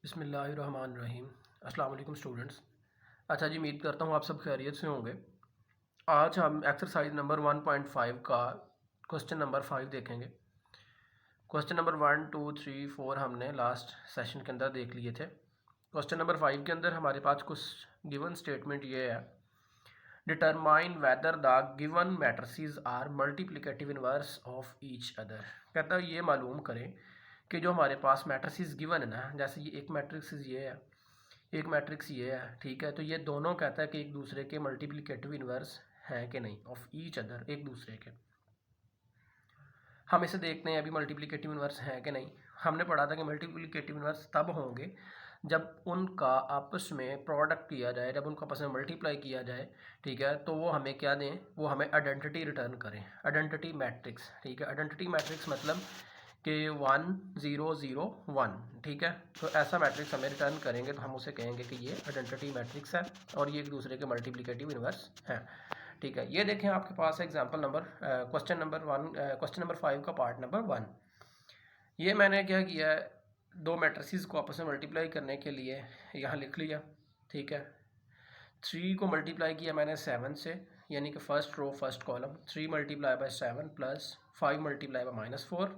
बिस्मिल्लाहिर्रहमानिर्रहीम। अस्सलाम वालेकुम स्टूडेंट्स। अच्छा जी, उम्मीद करता हूँ आप सब खैरियत से होंगे। आज हम एक्सरसाइज नंबर 1.5 का क्वेश्चन नंबर 5 देखेंगे। क्वेश्चन नंबर 1, 2, 3, 4 हमने लास्ट सेशन के अंदर देख लिए थे। क्वेश्चन नंबर 5 के अंदर हमारे पास कुछ गिवन स्टेटमेंट ये है, determine whether the given matrices are multiplicative inverse of each other. कहता है ये मालूम करें कि जो हमारे पास मैट्रिसेस गिवन है ना, जैसे ये एक मैट्रिक्स ये है, एक मैट्रिक्स ये है, ठीक है, तो ये दोनों कहता है कि एक दूसरे के मल्टीप्लिकेटिव इनवर्स हैं कि नहीं, ऑफ ईच अदर, एक दूसरे के। हम इसे देखते हैं अभी मल्टीप्लिकेटिव इनवर्स हैं कि नहीं। हमने पढ़ा था कि मल्टीप्लिकेटिव इनवर्स तब होंगे जब उनका आपस में प्रोडक्ट किया जाए, जब उनका आपस में मल्टीप्लाई किया जाए, ठीक है, तो वो हमें क्या दें, वो हमें आइडेंटिटी रिटर्न करें, आइडेंटिटी मैट्रिक्स, ठीक है। आइडेंटिटी मैट्रिक्स मतलब कि 1 0 0 1, ठीक है, तो ऐसा मैट्रिक्स हमें रिटर्न करेंगे तो हम उसे कहेंगे कि ये आइडेंटिटी मैट्रिक्स है और ये एक दूसरे के मल्टीप्लिकेटिव इनवर्स हैं, ठीक है। ये देखें आपके पास एग्जांपल नंबर क्वेश्चन नंबर 5 का पार्ट नंबर 1। ये मैंने क्या किया है, दो मैट्रिसेस को आपस में मल्टीप्लाई करने के लिए यहाँ लिख लिया, ठीक है। 3 को मल्टीप्लाई किया मैंने 7 से, यानी कि first row first column, 3 multiply by 7 plus 5 multiply by -4,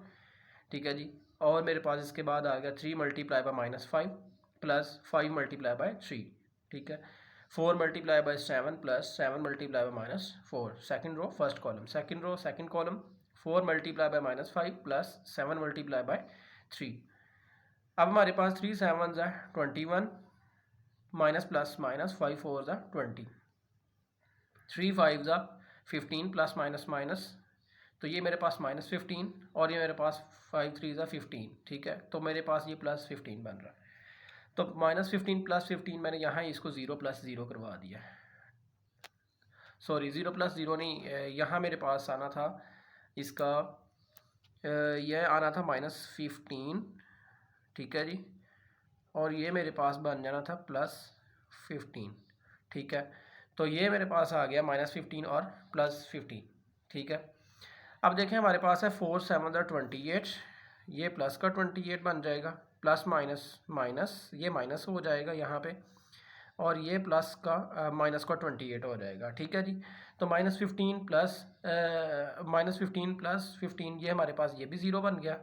ठीक है जी। और मेरे पास इसके बाद आ गया 3 multiply by -5 plus 5 multiply by 3, ठीक है। 4 multiply by 7 plus 7 multiply by -4, second row first column, second row second column, 4 multiply by -5 plus 7 multiply by 3। अब हमारे पास 3 7 है 21, माइनस प्लस माइनस 5 4 है 20, 3 5 है 15 प्लस माइनस माइनस, तो ये मेरे पास -15 और ये मेरे पास 5 3 है 15, ठीक है, तो मेरे पास ये +15 बन रहा है। तो -15 प्लस 15 मैंने यहाँ इसको 0 + 0 करवा दिया, सॉरी 0 + 0 नहीं, यहाँ मेरे पास आना था इसका, यह आना था -15, ठीक है जी, और ये मेरे पास बन जाना था +15, ठीक है। तो ये मेरे पास आ गया -15 और +15, ठीक है। अब देखें हमारे पास है 4 7 28, ये प्लस का 28 बन जाएगा, प्लस माइनस माइनस ये माइनस हो जाएगा यहाँ पे, और ये प्लस का माइनस का 28 हो जाएगा, ठीक है जी। तो -15 प्लस 15 ये हमारे पास ये भी 0 बन गया,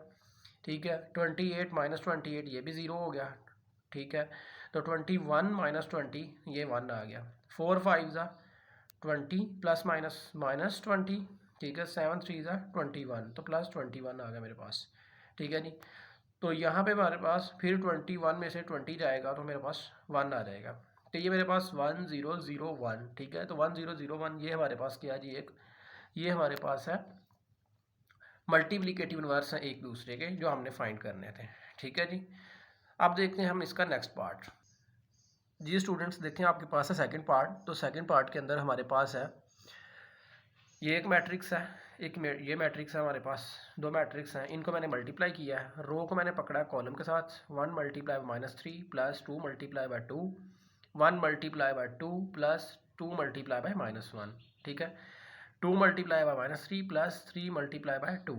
ठीक है। 28 -28 ये भी 0 हो गया, ठीक है। तो 21 -20 ये 1 आ गया, 4 5 20 प्लस माइनस -20, ठीक है। 7 3 21, तो +21 आ गया मेरे पास, ठीक है जी। तो यहाँ पे हमारे पास फिर 21 में से 20 जाएगा तो मेरे पास 1 आ जाएगा, तो ये मेरे पास 1 0 0 1, ठीक है। तो 1 0 0 1 ये हमारे पास क्या जी, एक ये हमारे पास है मल्टीप्लिकेटिव इनवर्स हैं एक दूसरे के, जो हमने फाइंड करने थे, ठीक है जी। अब देखते हैं हम इसका नेक्स्ट पार्ट। जी स्टूडेंट्स, देखें आपके पास है सेकंड पार्ट। तो सेकंड पार्ट के अंदर हमारे पास है ये एक मैट्रिक्स है, ये मैट्रिक्स है, हमारे पास दो मैट्रिक्स हैं, इनको मैंने मल्टीप्लाई किया है, रो को मैंने पकड़ा कॉलम के साथ, 1 multiply by -3 plus 2 multiply by 2, 1 multiply by 2 plus 2 multiply by -1, ठीक है। 2 multiply by -3 plus 3 multiply by 2,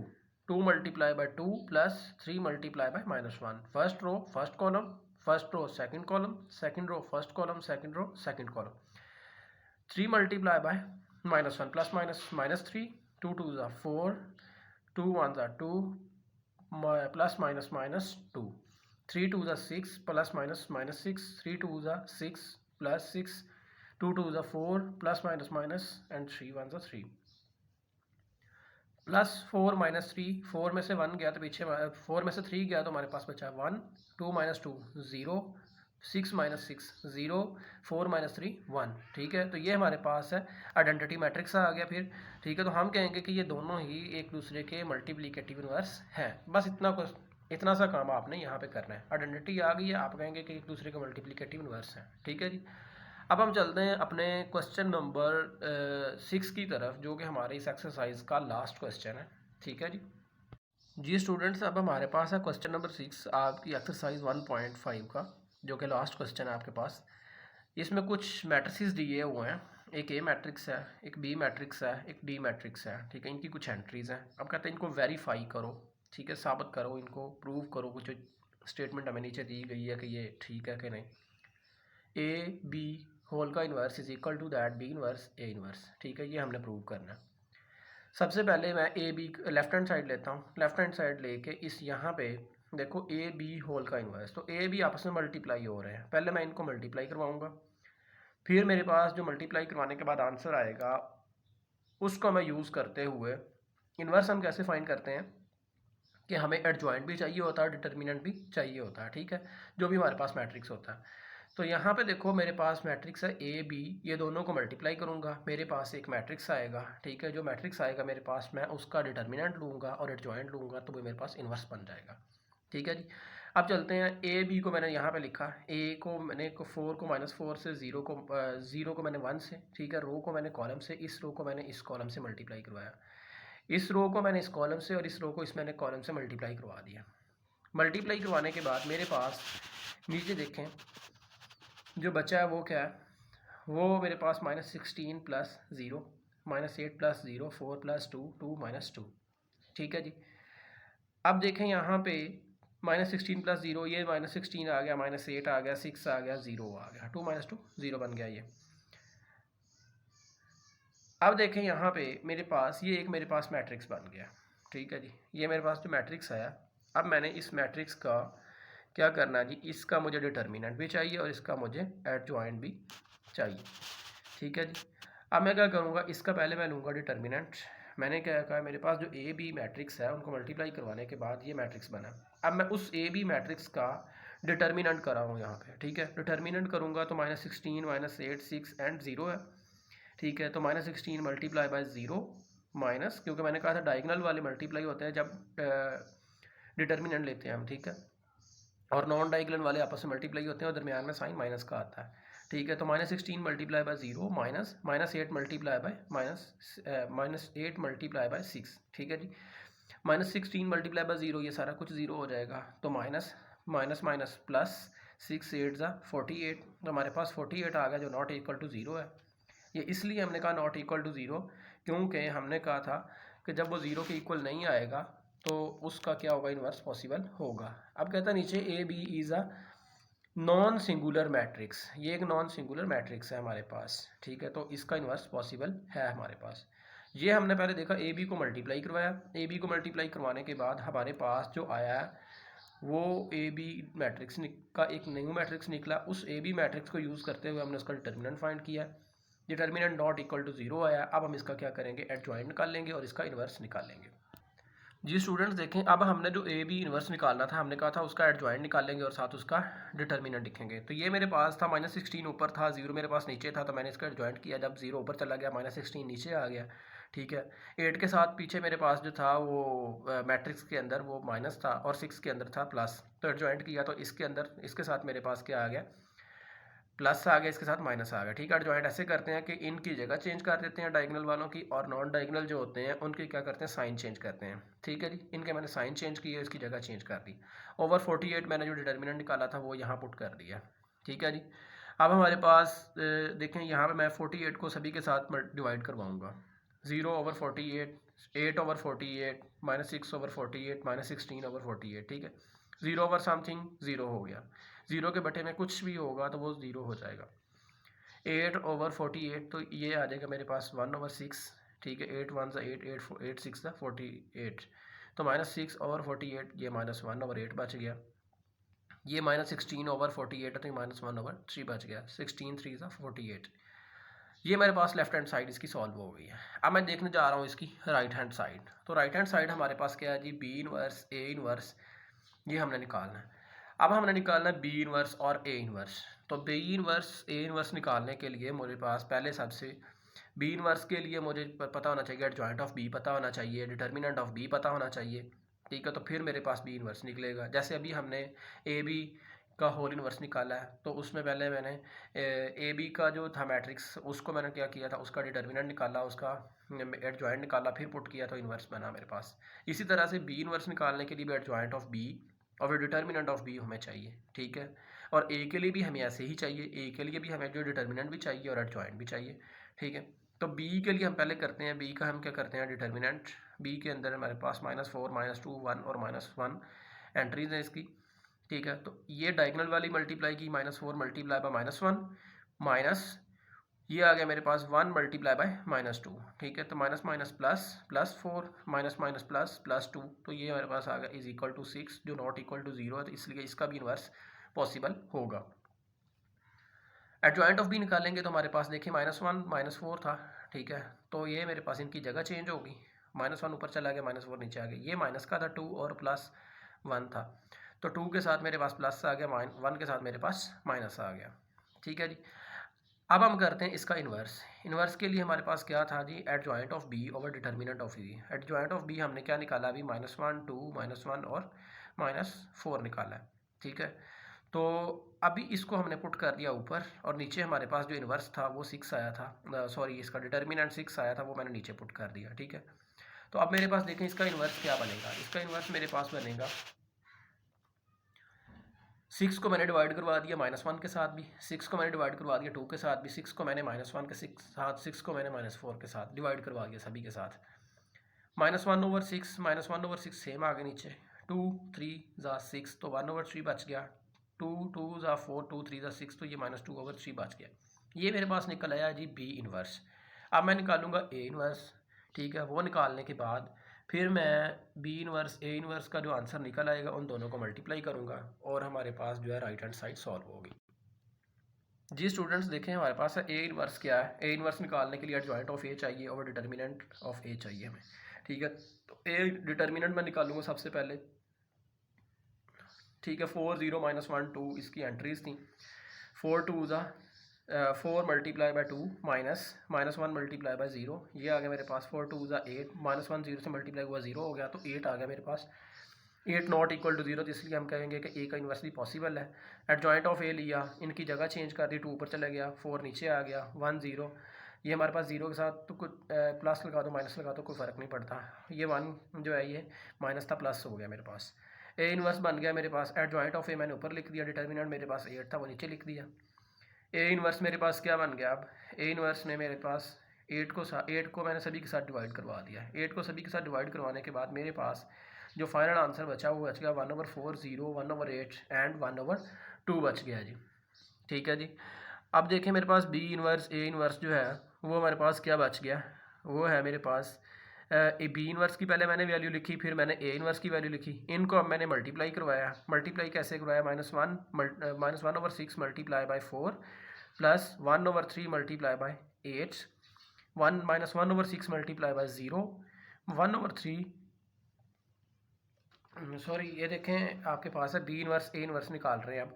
2 multiply by 2 plus 3 multiply by -1, first row first column, first row second column, second row first column, second row second column, 3 multiply by -1 plus minus -3, 2 2 ज़ा 4, 2 1 ज़ा 2 plus minus -2, 3 2 ज़ा 6 plus minus -6, 3 2 ज़ा 6 plus 6, 2 2 ज़ा 4 plus minus and 3 1 ज़ा 3, plus 4 -3, 4 में से 1 गया तो पीछे 4 में से 3 गया तो हमारे पास बचा 1, 2 - 2 0, 6 - 6 0, 4 - 3 1, ठीक है। तो ये हमारे पास है आइडेंटिटी मैट्रिक्स आ गया फिर, ठीक है। तो हम कहेंगे कि ये दोनों ही एक दूसरे के मल्टीप्लिकेटिव इनवर्स हैं। बस इतना सा काम आपने यहाँ पे करना है, आइडेंटिटी आ गई है, आप कहेंगे कि एक दूसरे के मल्टीप्लिकेटिव इनवर्स हैं, ठीक है जी। अब हम चलते हैं अपने क्वेश्चन नंबर 6 की तरफ, जो कि हमारे इस एक्सरसाइज का लास्ट क्वेश्चन है, ठीक है जी। जी स्टूडेंट्स, अब हमारे पास है क्वेश्चन नंबर 6 आपकी एक्सरसाइज 1.5 का, जो कि लास्ट क्वेश्चन है आपके पास। इसमें कुछ मैट्रिसेस दिए हुए हैं, एक ए मैट्रिक्स है, एक बी मैट्रिक्स है, एक डी मैट्रिक्स है, ठीक है। इनकी कुछ एंट्रीज हैं। अब कहते हैं इनको वेरीफाई करो, ठीक है, साबित करो, इनको प्रूव करो, कुछ स्टेटमेंट हमें नीचे दी गई है कि ये ठीक है कि नहीं। ए बी होल का inverse is equal to that B inverse A inverse, ठीक है, ये हमने प्रूव करना है। सबसे पहले मैं A be left hand side लेता हूँ, लेफ्ट हैंड साइड लेके इस यहाँ पे देखो ए बी होल का इन्वर्स, तो ए बी आपस में मल्टीप्लाई हो रहे हैं, पहले मैं इनको मल्टीप्लाई करवाऊँगा, फिर मेरे पास जो मल्टीप्लाई करवाने के बाद आंसर आएगा उसको मैं यूज़ करते हुए इन्वर्स हम कैसे फाइंड करते हैं कि हमें एडजॉइंट भी चाहिए होता है, डिटर्मिनेंट भी चाहिए होता है, ठीक है, जो भी हमारे पास मैट्रिक्स होता है। तो यहाँ पे देखो मेरे पास मैट्रिक्स है ए बी, ये दोनों को मल्टीप्लाई करूँगा, मेरे पास एक मैट्रिक्स आएगा, ठीक है, जो मैट्रिक्स आएगा मेरे पास मैं उसका डिटर्मिनेंट लूँगा और एडजॉइंट लूँगा, तो वो मेरे पास इन्वर्स बन जाएगा, ठीक है जी। अब चलते हैं, ए बी को मैंने यहाँ पे लिखा, ए को मैंने 4 को -4 से, 0 को मैंने 1 से, ठीक है, रो को मैंने कॉलम से, इस रो को मैंने इस कॉलम से मल्टीप्लाई करवाया, इस रो को मैंने इस कॉलम से और इस रो को इस मैंने कॉलम से मल्टीप्लाई करवा दिया। मल्टीप्लाई करवाने के बाद मेरे पास नीचे देखें जो बचा है वो क्या है, वो मेरे पास -16 + 0 -8 + 0 4 + 2 2 -2, ठीक है जी। अब देखें यहाँ पे -16 + 0, ये -16 आ गया, -8 आ गया, 6 आ गया, 0 आ गया, 2 - 2 0 बन गया ये। अब देखें यहाँ पे मेरे पास ये एक मेरे पास मैट्रिक्स बन गया, ठीक है जी, ये मेरे पास जो मैट्रिक्स आया। अब मैंने इस मैट्रिक्स का क्या करना है जी, इसका मुझे डिटर्मिनेंट भी चाहिए और इसका मुझे एडजॉइंट भी चाहिए, ठीक है जी। अब मैं क्या करूँगा, इसका पहले मैं लूँगा डिटर्मिनेंट। मैंने क्या कहा, मेरे पास जो ए बी मैट्रिक्स है उनको मल्टीप्लाई करवाने के बाद ये मैट्रिक्स बना। अब मैं उस ए बी मैट्रिक्स का डिटर्मिनेंट कर रहा हूँ यहाँ पे, ठीक है, डिटर्मिनेंट करूँगा तो -16 -8 6 एंड 0 है, ठीक है, तो -16 मल्टीप्लाई बाय 0 माइनस, क्योंकि मैंने कहा था डायगनल वाले मल्टीप्लाई होते हैं जब डिटर्मिनेंट लेते हैं हम, ठीक है, और नॉन डायगोनल वाले आपस में मल्टीप्लाई होते हैं और दरमियान में साइन माइनस का आता है, ठीक है। तो -16 multiply by 0 minus -8 multiply by -8 multiply by 6, ठीक है जी। -16 मल्टीप्लाई बाय 0, ये सारा कुछ 0 हो जाएगा, तो माइनस माइनस माइनस प्लस 6 8 ज़ा 48, तो हमारे पास 48 आ गया जो नॉट इक्वल टू 0 है। ये इसलिए हमने कहा नॉट इक्वल टू 0 क्योंकि हमने कहा था कि जब वो 0 के इक्वल नहीं आएगा तो उसका क्या होगा, इन्वर्स पॉसिबल होगा। अब कहता है नीचे A B is a non singular matrix, ये एक नॉन सिंगुलर मैट्रिक्स है हमारे पास, ठीक है, तो इसका इन्वर्स पॉसिबल है हमारे पास। ये हमने पहले देखा, ए बी को मल्टीप्लाई करवाया, ए बी को मल्टीप्लाई करवाने के बाद हमारे पास जो आया वो ए बी मैट्रिक्स का एक न्यू मैट्रिक्स निकला। उस ए बी मैट्रिक्स को यूज़ करते हुए हमने उसका डिटर्मिनेंट फाइंड किया, डिटर्मिनेंट नॉट इक्वल टू 0 आया। अब हम इसका क्या करेंगे, एडजॉइंट निकाल लेंगे और इसका इन्वर्स निकालेंगे। जी स्टूडेंट्स देखें, अब हमने जो ए बी इन्वर्स निकालना था, हमने कहा था उसका एडजॉइंट निकालेंगे और साथ उसका डिटर्मिनेंट लिखेंगे। तो ये मेरे पास था -16 ऊपर था, 0 मेरे पास नीचे था, तो मैंने इसका एडजॉइंट किया, जब 0 ऊपर चला गया -16 नीचे आ गया, ठीक है। 8 के साथ पीछे मेरे पास जो था वो मैट्रिक्स के अंदर वो माइनस था और 6 के अंदर था प्लस, तो एडजॉइंट किया तो इसके अंदर इसके साथ मेरे पास क्या आ गया, प्लस आ गया, इसके साथ माइनस आ गया, ठीक है। एडजॉइंट ऐसे करते हैं कि इनकी जगह चेंज कर देते हैं डायगोनल वालों की, और नॉन डायगोनल जो होते हैं उनकी क्या करते हैं, साइन चेंज करते हैं, ठीक है जी। इनके मैंने साइन चेंज किए, इसकी जगह चेंज कर दी। ओवर 48 मैंने जो डिटर्मिनेंट निकाला था वो यहाँ पुट कर दिया, ठीक है जी। अब हमारे पास देखें यहाँ पे मैं 48 को सभी के साथ डिवाइड करवाऊँगा, 0/48, 8/48, -6/48, -16/48, ठीक है। 0 ओवर समथिंग 0 हो गया, 0 के बटे में कुछ भी होगा तो वो 0 हो जाएगा। 8/48, तो ये आ जाएगा मेरे पास 1/6, ठीक है, 8 1 8 8 8 6 48, तो -6/48, ये -1/8 बच गया। ये -16/48 है तो ये -1/3 बच गया, 16 3 48। ये मेरे पास लेफ्ट हैंड साइड इसकी सॉल्व हो गई है। अब मैं देखने जा रहा हूँ इसकी राइट हैंड साइड। तो राइट हैंड साइड हमारे पास क्या है जी, बी इनवर्स ए इनवर्स, ये हमने निकालना है। अब हमने निकालना है बी इनवर्स और ए इनवर्स। तो बी इनवर्स ए इनवर्स निकालने के लिए मेरे पास पहले सबसे बी इनवर्स के लिए मुझे पता होना चाहिए, एडजॉइंट ऑफ बी पता होना चाहिए, डिटर्मिनेंट ऑफ बी पता होना चाहिए, ठीक है। तो फिर मेरे पास बी इनवर्स निकलेगा। जैसे अभी हमने ए बी का होल इनवर्स निकाला है, तो उसमें पहले मैंने ए बी का जो था मैट्रिक्स उसको मैंने क्या किया था, उसका डिटर्मिनेंट निकाला, उसका एडजॉइंट निकाला, फिर पुट किया तो इनवर्स बना मेरे पास। इसी तरह से बी इनवर्स निकालने के लिए भी एडजॉइंट ऑफ बी और डिटर्मिनेंट ऑफ बी हमें चाहिए, ठीक है। और ए के लिए भी हमें ऐसे ही चाहिए, ए के लिए भी हमें जो डिटर्मिनेंट भी चाहिए और एडजॉइंट भी चाहिए, ठीक है। तो बी के लिए हम पहले करते हैं, बी का हम क्या करते हैं, डिटर्मिनेंट। बी के अंदर हमारे पास -4 -2 1 और -1 एंट्रीज है इसकी, ठीक है, तो ये डायगनल वाली मल्टीप्लाई की -4 मल्टीप्लाई बाय -1 माइनस ये आ गया मेरे पास 1 मल्टीप्लाई बाय -2। ठीक है, तो minus minus plus +4 minus minus +2, तो ये मेरे पास आ गया इज इक्वल टू 6 जो नॉट इक्वल टू 0 है, तो इसलिए इसका भी इन्वर्स पॉसिबल होगा। एडजॉइंट ऑफ बी निकालेंगे तो हमारे पास देखिए -1 -4 था। ठीक है, तो ये मेरे पास इनकी जगह चेंज होगी, -1 ऊपर चला गया, -4 नीचे आ गया। ये माइनस का था 2 और +1 था, तो 2 के साथ मेरे पास प्लस आ गया, 1 के साथ मेरे पास माइनस आ गया। ठीक है जी, अब हम करते हैं इसका इन्वर्स। इन्वर्स के लिए हमारे पास क्या था जी, adjoint of B over determinant of B. Adjoint of B हमने क्या निकाला अभी, -1 2 -1 और -4 निकाला है। ठीक है, तो अभी इसको हमने पुट कर दिया ऊपर, और नीचे हमारे पास जो इन्वर्स था वो 6 आया था, सॉरी इसका डिटर्मिनेंट 6 आया था, वो मैंने नीचे पुट कर दिया। ठीक है, तो अब मेरे पास देखें इसका इन्वर्स क्या बनेगा। इसका इन्वर्स मेरे पास बनेगा 6 को मैंने डिवाइड करवा दिया -1 के साथ भी, 6 को मैंने डिवाइड करवा दिया 2 के साथ भी, 6 को मैंने -1 के साथ, 6 को मैंने -4 के साथ डिवाइड करवा दिया सभी के साथ। -1/6 -1/6 सेम आ गया नीचे, 2 3 ज़ा 6 तो 1/3 बच गया, 2 2 ज़ा 4 2 3 ज़ा 6 तो ये -2/3 बच गया। ये मेरे पास निकल आया जी बी इन्वर्स। अब मैं निकालूंगा ए इन्वर्स। ठीक है, वो निकालने के बाद फिर मैं बी इन्वर्स ए इन्वर्स का जो आंसर निकल आएगा उन दोनों को मल्टीप्लाई करूंगा, और हमारे पास जो है राइट हैंड साइड सॉल्व होगी। जी स्टूडेंट्स देखें हमारे पास है ए इन्वर्स क्या है। ए इन्वर्स निकालने के लिए एडजॉइंट ऑफ ए चाहिए और डिटर्मिनेंट ऑफ ए चाहिए हमें। ठीक है, तो ए डिटर्मिनेंट मैं निकालूंगा सबसे पहले। ठीक है, 4 0 -1 2 इसकी एंट्रीज थी। 4 2 ज़ा 4 मल्टीप्लाई बाय 2 -1 मल्टीप्लाई बाय 0, ये आ गया मेरे पास। 4 2 ज़ा 8 -1 0 से मल्टीप्लाई हुआ 0 हो गया, तो 8 आ गया मेरे पास। 8 नॉट इक्वल टू 0, तो इसलिए हम कहेंगे कि ए का इन्वर्स भी पॉसिबल है। एडजॉइंट ऑफ ए लिया, इनकी जगह चेंज कर दी, 2 ऊपर चला गया, 4 नीचे आ गया, 1 0, ये हमारे पास 0 के साथ तो कुछ प्लस लगा दो माइनस लगा दो कोई फ़र्क नहीं पड़ता। ये 1 जो है ये माइनस था, प्लस हो गया मेरे पास। ए इन्वर्स बन गया मेरे पास। एडजॉइंट ऑफ ए मैंने ऊपर लिख दिया, डिटर्मिनेंट मेरे पास 8 था वो नीचे लिख दिया। ए इन्वर्स मेरे पास क्या बन गया, अब ए इन्वर्स में मेरे पास 8 को मैंने सभी के साथ डिवाइड करवा दिया। 8 को सभी के साथ डिवाइड करवाने के बाद मेरे पास जो फाइनल आंसर बचा वो बच गया 1/4 0 1/8 एंड 1/2 बच गया जी। ठीक है जी, अब देखें मेरे पास बी इन्वर्स ए इन्वर्स जो है वो हमारे पास क्या बच गया, वो है मेरे पास ए बी इन्वर्स की पहले मैंने वैल्यू लिखी, फिर मैंने ए इन्वर्स की वैल्यू लिखी। इनको अब मैंने मल्टीप्लाई करवाया। मल्टीप्लाई कैसे करवाया, -1/6 multiply by 4 plus 1/3 multiply by 8 -1/6 multiply by 0 1/3 sorry ये देखें आपके पास है बी इन्वर्स ए इन्वर्स निकाल रहे हैं अब,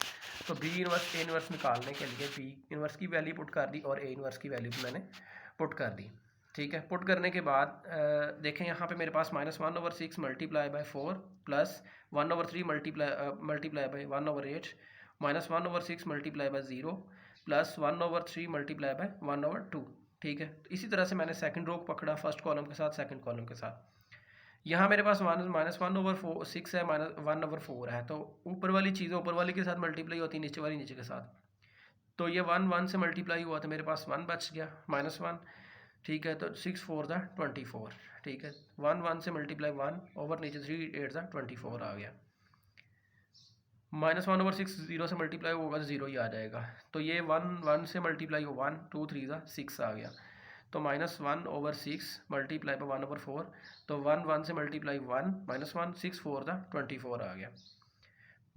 तो बी इन्वर्स ए इन्वर्स निकालने के लिए बी इन्वर्स की वैल्यू पुट कर दी और ए इन्वर्स की वैल्यू भी मैंने पुट कर दी। ठीक है, पुट करने के बाद देखें यहाँ पे मेरे पास -1/6 multiply by 4 plus 1/3 multiply by 1/8 -1/6 multiply by 0 plus 1/3 multiply by 1/2। ठीक है, तो इसी तरह से मैंने सेकंड रो को पकड़ा, फर्स्ट कॉलम के साथ सेकंड कॉलम के साथ। यहाँ मेरे पास -1/6 है, -1/4 है, तो ऊपर वाली चीज़ें ऊपर वाली के साथ मल्टीप्लाई होती है, नीचे वाली नीचे के साथ। तो ये 1 से मल्टीप्लाई हुआ तो मेरे पास 1 बच गया, -1। ठीक है, तो 6 4 ज़ा 24। ठीक है, 1 से मल्टीप्लाई 1 ओवर नीचे 3 8 ज़ा 24 आ गया। -1/6 0 से मल्टीप्लाई होगा तो 0 ही आ जाएगा, तो ये 1 से मल्टीप्लाई हो 1 2 3 ज़ा 6 आ गया, तो -1/6 मल्टीप्लाई बाय 1/4, तो 1 से मल्टीप्लाई 1 -1 6 4 ज़ा 24 आ गया।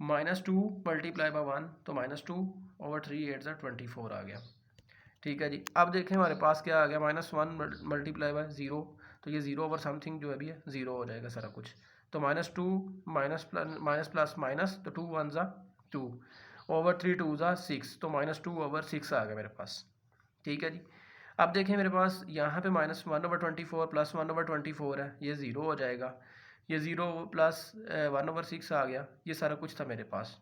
-2 मल्टीप्लाई बाय 1 तो -2/3 8 ज़ा 24 आ गया। ठीक है जी, अब देखें हमारे पास क्या आ गया, -1 मल्टीप्लाई बाय 0, तो ये 0 ओवर समथिंग जो है भी है 0 हो जाएगा सारा कुछ, तो -2 माइनस प्लस माइनस, तो 2 1 ज़ा 2 ओवर 3 2 ज़ा 6, तो -2/6 आ गया मेरे पास। ठीक है जी, अब देखें मेरे पास यहाँ पे -1/24 प्लस 1/24 है, ये 0 हो जाएगा, ये 0 प्लस 1/6 आ गया, ये सारा कुछ था मेरे पास,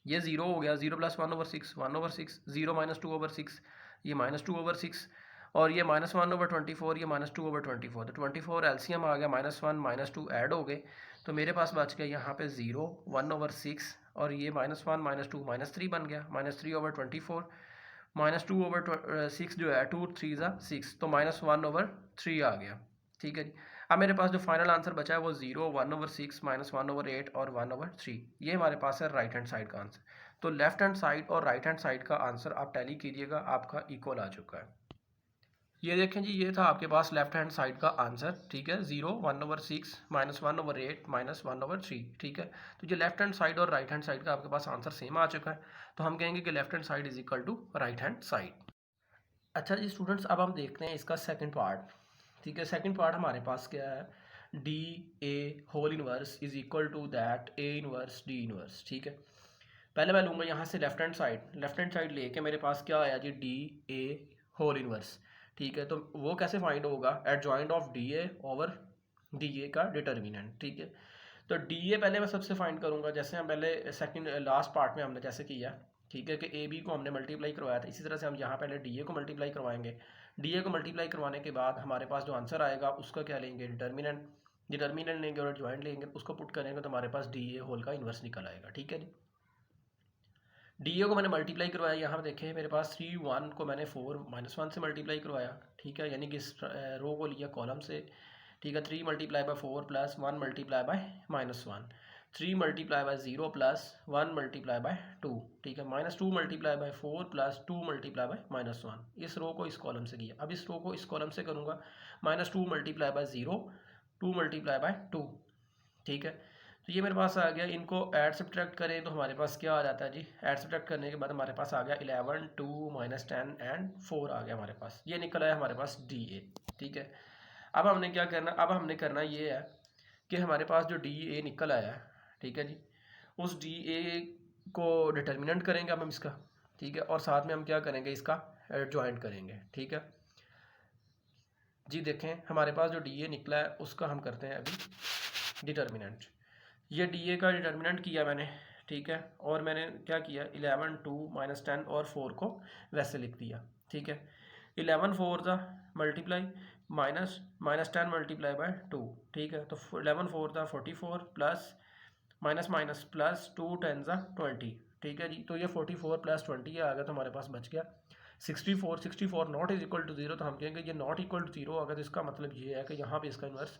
ये 0 हो गया, 0 प्लस 1/6 1/6, 0 -2/6 ये -2/6, और ये -1/24 ये -2/24, तो 24 एलसीएम आ गया, -1 -2 ऐड हो गए, तो मेरे पास बच गया यहाँ पे 0 1/6, और ये -1 -2 -3 बन गया, -3/24 -2/6 जो है 2 3 ज़ा 6, तो -1/3 आ गया। ठीक है जी, अब मेरे पास जो फाइनल आंसर बचा है वो 0 1/6 -1/8 और 1/3, ये हमारे पास है राइट हैंड साइड का आंसर। तो लेफ्ट हैंड साइड और राइट हैंड साइड का आंसर आप टैली कीजिएगा, आपका इक्वल आ चुका है। ये देखें जी, ये था आपके पास लेफ्ट हैंड साइड का आंसर, ठीक है, 0 1/6 -1/8 -1/3, ठीक है। तो ये लेफ्ट हैंड साइड और राइट हैंड साइड का आपके पास आंसर सेम आ चुका है, तो हम कहेंगे कि left hand side is equal to right hand side. अच्छा जी स्टूडेंट्स, अब हम देखते हैं इसका सेकंड पार्ट, ठीक है। सेकंड पार्ट हमारे पास क्या है, D A whole inverse is equal to that A inverse D inverse, ठीक है। पहले मैं लूँगा यहाँ से लेफ्ट हैंड साइड लेके मेरे पास क्या आया जी, डी ए होल इनवर्स, ठीक है। तो वो कैसे फाइंड होगा, adjoint of D A over D A का डिटर्मिनेंट, ठीक है। तो डी ए पहले मैं सबसे फाइंड करूँगा, जैसे हम पहले सेकंड लास्ट पार्ट में हमने जैसे किया, ठीक है, कि ए बी को हमने मल्टीप्लाई करवाया था, इसी तरह से हम यहाँ पहले डी ए को मल्टीप्लाई करवाएंगे। डी ए को मल्टीप्लाई करवाने के बाद हमारे पास जो आंसर आएगा उसका क्या लेंगे, डिटर्मिनेंट लेंगे और एडजॉइंट लेंगे, उसको पुट करेंगे तो हमारे पास डी ए होल का इन्वर्स निकल आएगा, ठीक है जी। डी ए को मैंने मल्टीप्लाई करवाया, यहाँ देखें मेरे पास 3 1 को मैंने 4 -1 से मल्टीप्लाई करवाया, ठीक है, यानी कि इस रो को लिया कॉलम से, ठीक है। 3 × 4 प्लस 1 × -1, 3 × 0 प्लस 1 × 2, ठीक है, -2 × 4 प्लस 2 × -1, इस रो को इस कॉलम से किया। अब इस रो को इस कॉलम से करूँगा, -2 × 0, 2 × 2, ठीक है। तो ये मेरे पास आ गया, इनको ऐड सब्ट्रैक्ट करें तो हमारे पास क्या आ जाता है जी, ऐड सब्ट्रैक्ट करने के बाद हमारे पास आ गया 11 2 -10 एंड 4 आ गया हमारे पास, ये निकल आया हमारे पास डी ए, ठीक है। अब हमने क्या करना, अब हमने करना ये है कि हमारे पास जो डी ए निकल आया है, ठीक है जी, उस डी ए को डिटर्मिनेंट करेंगे अब हम इसका, ठीक है, और साथ में हम क्या करेंगे, इसका ज्वाइंट करेंगे, ठीक है जी। देखें हमारे पास जो डी ए निकला है उसका हम करते हैं अभी डिटर्मिनेंट। ये डी ए का डिटर्मिनेंट किया मैंने, ठीक है, और मैंने क्या किया, 11 2 -10 और 4 को वैसे लिख दिया, ठीक है। 11 4 ज़ा मल्टीप्लाई -10 मल्टीप्लाई बाय 2, ठीक है। तो 11 4 ज़ा 44 प्लस माइनस प्लस 2 10 ज़ा 20, ठीक है जी। तो ये 44 प्लस 20 आ गया, तो हमारे पास बच गया 64 नॉट इज इक्वल टू 0, तो हम कहेंगे ये नॉट इक्वल टू 0 आ गया, तो इसका मतलब ये है कि यहाँ पे इसका इन्वर्स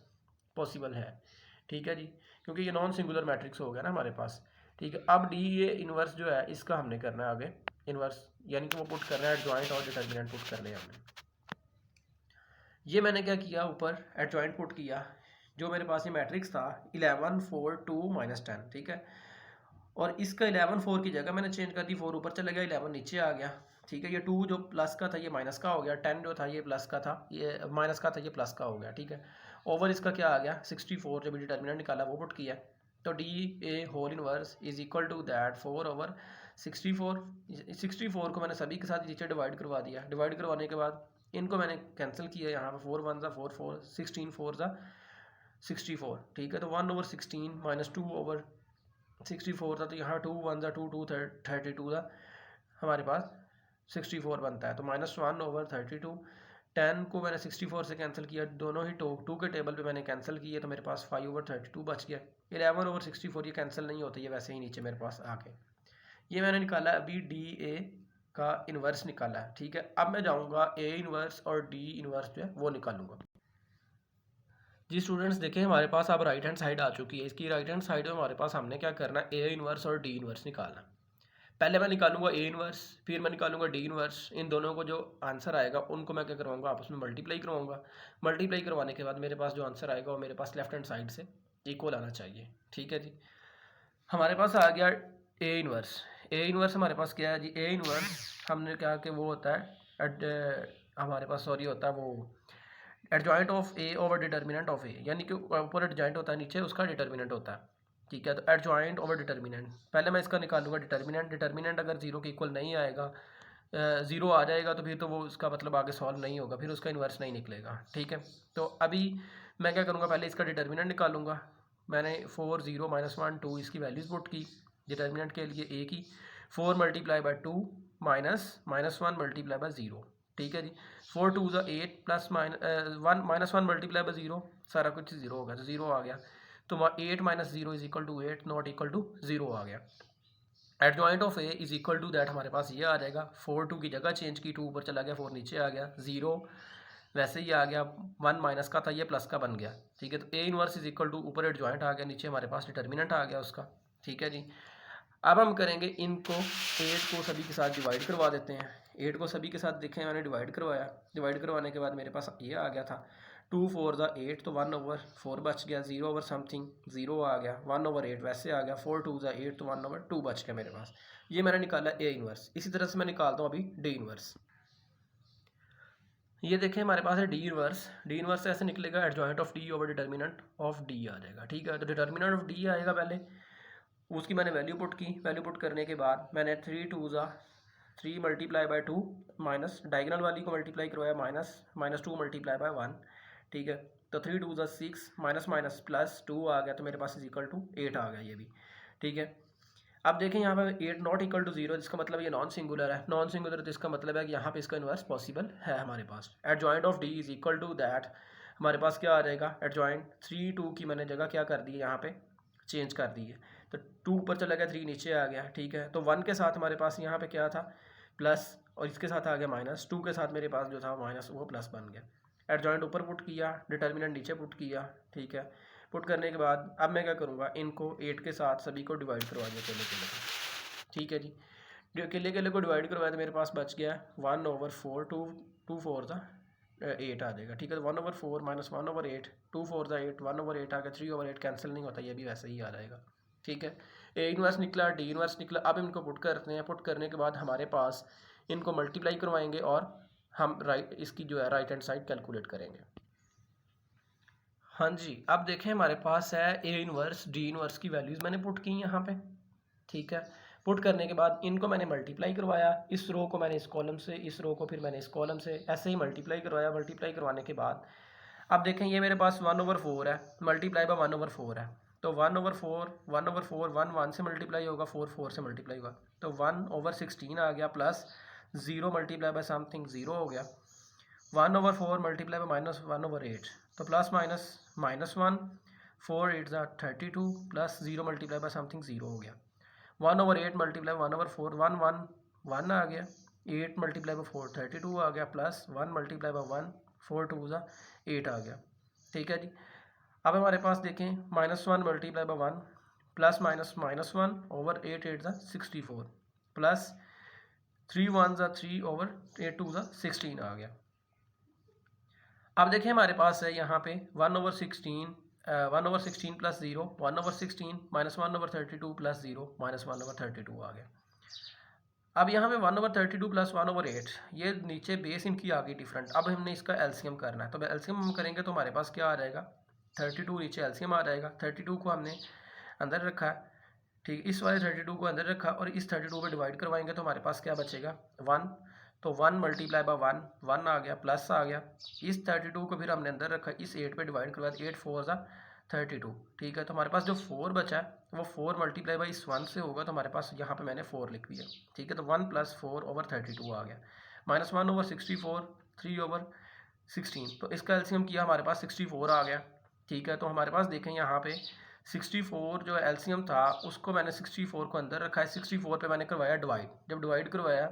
पॉसिबल है, ठीक है जी, क्योंकि ये नॉन सिंगुलर मैट्रिक्स हो गया ना हमारे पास, ठीक है। अब डी ए इन्वर्स जो है इसका हमने करना है आगे इन्वर्स, यानी कि वो पुट करना है एडजॉइंट और डिटर्मिनेंट पुट करने हैं हमने। ये मैंने क्या किया, ऊपर एडजॉइंट पुट किया, जो मेरे पास ये मैट्रिक्स था 11 4 2 -10, ठीक है, और इसका 11 4 की जगह मैंने चेंज कर दी, 4 ऊपर चला गया, 11 नीचे आ गया, ठीक है। ये 2 जो प्लस का था ये माइनस का हो गया, 10 जो था ये प्लस का था, ये माइनस का था ये प्लस का हो गया, ठीक है। ओवर इसका क्या आ गया 64, जब डिटर्मिनेंट निकाला वो पुट किया, तो D A whole inverse is equal to that 4/64 को मैंने सभी के साथ नीचे डिवाइड करवा दिया। डिवाइड करवाने के बाद इनको मैंने कैंसिल किया, यहाँ पर 4 1 ज़ा 4 4, 16 4 ज़ा 64, ठीक है। तो 1/16 -2/64 था, तो यहाँ 2 1 ज़ा 2 2 32 था, हमारे पास 64 बनता है, तो -1/32, 10 को मैंने 64 से कैंसिल किया, दोनों ही टू के टेबल पे मैंने कैंसिल किए, तो मेरे पास 5/32 बच गया। 11/64 ये कैंसिल नहीं होते, ये वैसे ही नीचे मेरे पास आ गए। ये मैंने निकाला अभी डी ए का इन्वर्स निकाला है, ठीक है। अब मैं जाऊँगा ए इन्वर्स और डी इन्वर्स जो है वो निकालूंगा। जी स्टूडेंट्स देखें हमारे पास अब राइट हैंड साइड आ चुकी है, इसकी राइट हैंड साइड में हमारे पास हमने क्या करना है, ए इन्वर्स और डी इन्वर्स निकालना। पहले मैं निकालूंगा ए इन्वर्स, फिर मैं निकालूंगा डी इन्वर्स, इन दोनों को जो आंसर आएगा उनको मैं क्या करवाऊंगा, आपस में मल्टीप्लाई करवाऊंगा। मल्टीप्लाई करवाने के बाद मेरे पास जो आंसर आएगा वो मेरे पास लेफ्ट हैंड साइड से इक्वल आना चाहिए, ठीक है जी। हमारे पास आ गया ए इन्वर्स। ए इन्वर्स हमारे पास क्या है जी, ए इन्वर्स हमने कहा कि वो होता है हमारे पास सॉरी होता है वो adjoint of A over determinant of A, यानी कि ऊपर एडजॉइंट होता है, नीचे उसका डिटर्मिनेंट होता है, ठीक है। तो एडजॉइंट ओवर डिटर्मिनेंट, पहले मैं इसका निकालूंगा डिटर्मिनेंट अगर 0 के इक्वल नहीं आएगा, 0 आ जाएगा तो फिर तो वो उसका मतलब आगे सॉल्व नहीं होगा, फिर उसका इन्वर्स नहीं निकलेगा, ठीक है। तो अभी मैं क्या करूँगा, पहले इसका डिटर्मिनेंट निकालूंगा। मैंने 4 0 -1 2 इसकी वैल्यूज़ पुट की डिटर्मिनेंट के लिए ए की, 4 × 2 -1 × 0, ठीक है जी। 4 2 ज़ा 8 प्लस -1 × 0, सारा कुछ 0 होगा, तो 0 आ गया, तो 8 - 0 is equal to 8, not equal to 0 आ गया। Adjoint of A is equal to that हमारे पास ये आ जाएगा, 4 2 की जगह चेंज की, 2 ऊपर चला गया, 4 नीचे आ गया, 0 वैसे ही आ गया, 1 माइनस का था ये प्लस का बन गया, ठीक है। तो A inverse is equal to ऊपर एडजॉइंट आ गया, नीचे हमारे पास डिटर्मिनेंट आ गया उसका, ठीक है जी। अब हम करेंगे इनको 8 को सभी के साथ डिवाइड करवा देते हैं। 8 को सभी के साथ देखें मैंने डिवाइड करवाया, डिवाइड करवाने के बाद मेरे पास ये आ गया था 2 4 ज़ा 8, तो 1/4 बच गया, 0 ओवर समथिंग 0 आ गया, 1/8 वैसे आ गया, 4 2 ज़ा 8, तो 1/2 बच गया मेरे पास। ये मैंने निकाला ए इनवर्स। इसी तरह से मैं निकालता हूँ अभी डी इनवर्स। ये देखें हमारे पास है डी इनवर्स। डी इनवर्स ऐसे निकलेगा adjoint of D over determinant of D आ जाएगा, ठीक है। तो डिटर्मिनेंट ऑफ डी आएगा पहले, उसकी मैंने वैल्यू पुट की, वैल्यू पुट करने के बाद मैंने 3 2 ज़ा 3 मल्टीप्लाई बाय 2 माइनस डायगनल वाली को मल्टीप्लाई करवाया माइनस 2 मल्टीप्लाई बाय 1, ठीक है। तो 3 2 ज़ा 6 माइनस माइनस प्लस 2 आ गया, तो मेरे पास इज इक्वल टू 8 आ गया ये भी, ठीक है। अब देखें यहाँ पे 8 नॉट इक्वल टू 0, जिसका मतलब ये नॉन सिंगुलर है। नॉन सिंगुलर तो इसका मतलब है कि यहाँ पे इसका इन्वर्स पॉसिबल है हमारे पास। Adjoint of D is equal to that, हमारे पास क्या आ जाएगा, एडजॉइंट 3 2 की मैंने जगह क्या कर दी है यहाँ पे चेंज कर दी है, तो 2 ऊपर चला गया, 3 नीचे आ गया, ठीक है। तो 1 के साथ हमारे पास यहाँ पे क्या था प्लस, और इसके साथ आ गया माइनस, 2 के साथ मेरे पास जो था माइनस वो प्लस बन गया। एडजॉइंट ऊपर पुट किया, डिटर्मिनेंट नीचे पुट किया, ठीक है। पुट करने के बाद अब मैं क्या करूँगा, इनको 8 के साथ सभी को डिवाइड करवा दिया अकेले अकेले, ठीक है जी। अकेले अकेले को डिवाइड करवाया तो मेरे पास बच गया 1/4, 2 4 ज़ा 8 आ जाएगा, ठीक है। तो 1/4 माइनस 1/8, 2 4 ज़ा 8, 1/8 आ गया, 3/8 कैंसिल नहीं होता, ये भी वैसे ही आ जाएगा, ठीक है। ए इनवर्स निकला, डी इनवर्स निकला। अब इनको पुट करते हैं, पुट करने के बाद हमारे पास इनको मल्टीप्लाई करवाएंगे और हम इसकी जो है राइट हैंड साइड कैलकुलेट करेंगे। हाँ जी, अब देखें हमारे पास है ए इनवर्स डी इनवर्स की वैल्यूज़ मैंने पुट की यहाँ पे, ठीक है। पुट करने के बाद इनको मैंने मल्टीप्लाई करवाया, इस रो को मैंने इस कॉलम से, इस रो को फिर मैंने इस कॉलम से, ऐसे ही मल्टीप्लाई करवाया। मल्टीप्लाई करवाने के बाद अब देखें ये मेरे पास 1/4 है, मल्टीप्लाई बाय 1/4 है, तो 1/4 1 से मल्टीप्लाई होगा, 4 4 से मल्टीप्लाई होगा, तो 1/16 आ गया, प्लस 0 मल्टीप्लाई बाय समथिंग 0 हो गया, 1/4 मल्टीप्लाई बाय माइनस 1/8, तो प्लस माइनस -1, 4 8 ज़ा 32, प्लस 0 मल्टीप्लाई बाय समथिंग 0 हो गया, 1/8 मल्टीप्लाई 1/4 1 आ गया, 8 मल्टीप्लाई बाय 4 32 आ गया, प्लस 1 मल्टीप्लाई बाय 1 4 2 ज़ा 8 आ गया, ठीक है जी। अब हमारे पास देखें -1 मल्टीप्लाई बाय 1 प्लस -1 ओवर 8 8 ज़ा 64, प्लस 3 1 ज़ा 3 ओवर 8 2 ज़ा 16 आ गया। अब देखें हमारे पास है यहाँ पे 1/16 1/16 प्लस 0 1/16 माइनस 1/32 प्लस 0 माइनस 1/32 आ गया। अब यहाँ पे 1/32 प्लस 1/8, ये नीचे बेस इनकी आ गई डिफरेंट। अब हमने इसका एलसीएम करना है, तो एलसीएम हम करेंगे तो हमारे पास क्या आ जाएगा, 32 नीचे एलसीएम आ जाएगा, 32 को हमने अंदर रखा, ठीक। इस वाले 32 को अंदर रखा और इस 32 पे डिवाइड करवाएंगे तो हमारे पास क्या बचेगा 1, तो 1 मल्टीप्लाई बाय 1 आ गया, प्लस आ गया, इस 32 को फिर हमने अंदर रखा, इस 8 पे डिवाइड करवा दिया, 8 4 ज़ा 32, ठीक है। तो हमारे पास जो 4 बचा है वो 4 मल्टीप्लाई बाई इस 1 से होगा, तो हमारे पास यहाँ पे मैंने 4 लिख दिया, ठीक है। तो 1 + 4 ओवर 32 आ गया, -1 ओवर 64, 3 ओवर 16, तो इसका एलसीएम किया हमारे पास 64 आ गया, ठीक है। तो हमारे पास देखें यहाँ पे 64 जो एलसीएम था उसको मैंने 64 को अंदर रखा है, 64 पे मैंने करवाया डिवाइड, जब डिवाइड करवाया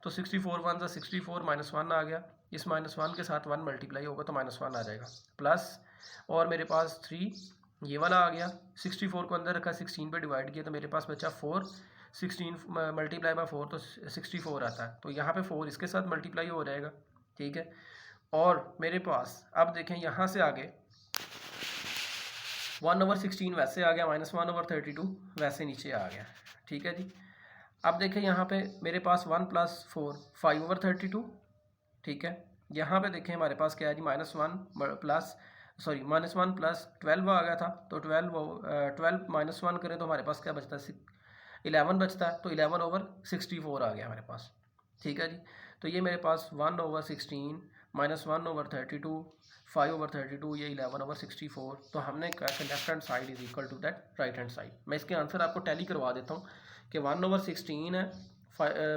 तो 64 1 ज़ा 64 -1 आ गया, इस -1 के साथ 1 मल्टीप्लाई होगा तो -1 आ जाएगा, प्लस और मेरे पास 3 ये वाला आ गया, 64 को अंदर रखा, 16 पे डिवाइड किया तो मेरे पास बचा 4, 16 मल्टीप्लाई बाय 4 तो 64 आता है, तो यहाँ पे 4 इसके साथ मल्टीप्लाई हो जाएगा, ठीक है। और मेरे पास अब देखें यहाँ से आगे 1/16 वैसे आ गया, -1/32 वैसे नीचे आ गया, ठीक है जी। अब देखें यहाँ पे मेरे पास 1 + 4 5/32, ठीक है। यहाँ पे देखें हमारे पास क्या है जी -1 प्लस सॉरी -1 प्लस 12 आ गया था, तो 12 -1 करें तो हमारे पास क्या बचता है 11 बचता है, तो 11/64 आ गया हमारे पास, ठीक है जी। तो ये मेरे पास 1/16 -1/32 5/32 ये 11/64, तो हमने कहा कि left hand side is equal to that right hand side. मैं इसके आंसर आपको टैली करवा देता हूँ कि 1/16 है,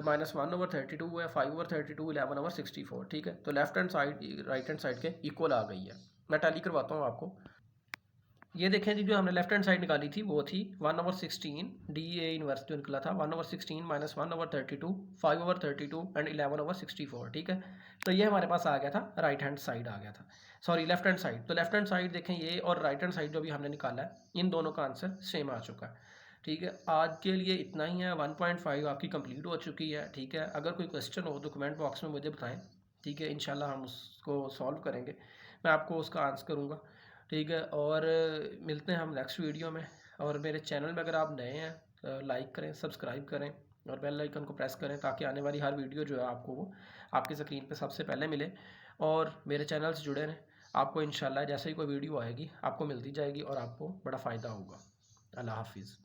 -1/32 है, 5/32 11/64, ठीक है। तो left hand side right hand side के इक्वल आ गई है। मैं टैली करवाता हूँ आपको। ये देखें जी, जो हमने लेफ्ट हैंड साइड निकाली थी वो थी 1/16 डी ए इनवर्स जो निकला था 1/16 माइनस 1/32 5/32 एंड 11/64। ठीक है, तो ये हमारे पास आ गया था, राइट हैंड साइड आ गया था, सॉरी लेफ्ट हैंड साइड। तो लेफ्ट हैंड साइड देखें ये और राइट हैंड साइड जो भी हमने निकाला है, इन दोनों का आंसर सेम आ चुका है। ठीक है, आज के लिए इतना ही है। 1.5 आपकी कंप्लीट हो चुकी है। ठीक है, अगर कोई क्वेश्चन हो तो कमेंट बॉक्स में मुझे बताएं। ठीक है, इंशाल्लाह हम उसको सॉल्व करेंगे, मैं आपको उसका आंसर करूँगा। ठीक है, और मिलते हैं हम नेक्स्ट वीडियो में। और मेरे चैनल में अगर आप नए हैं तो लाइक करें, सब्सक्राइब करें और बेल आइकन को प्रेस करें, ताकि आने वाली हर वीडियो जो है आपको वो आपकी स्क्रीन पे सबसे पहले मिले। और मेरे चैनल से जुड़े रहें, आपको इंशाल्लाह जैसे ही कोई वीडियो आएगी आपको मिलती जाएगी और आपको बड़ा फ़ायदा होगा। अल्लाह हाफिज़।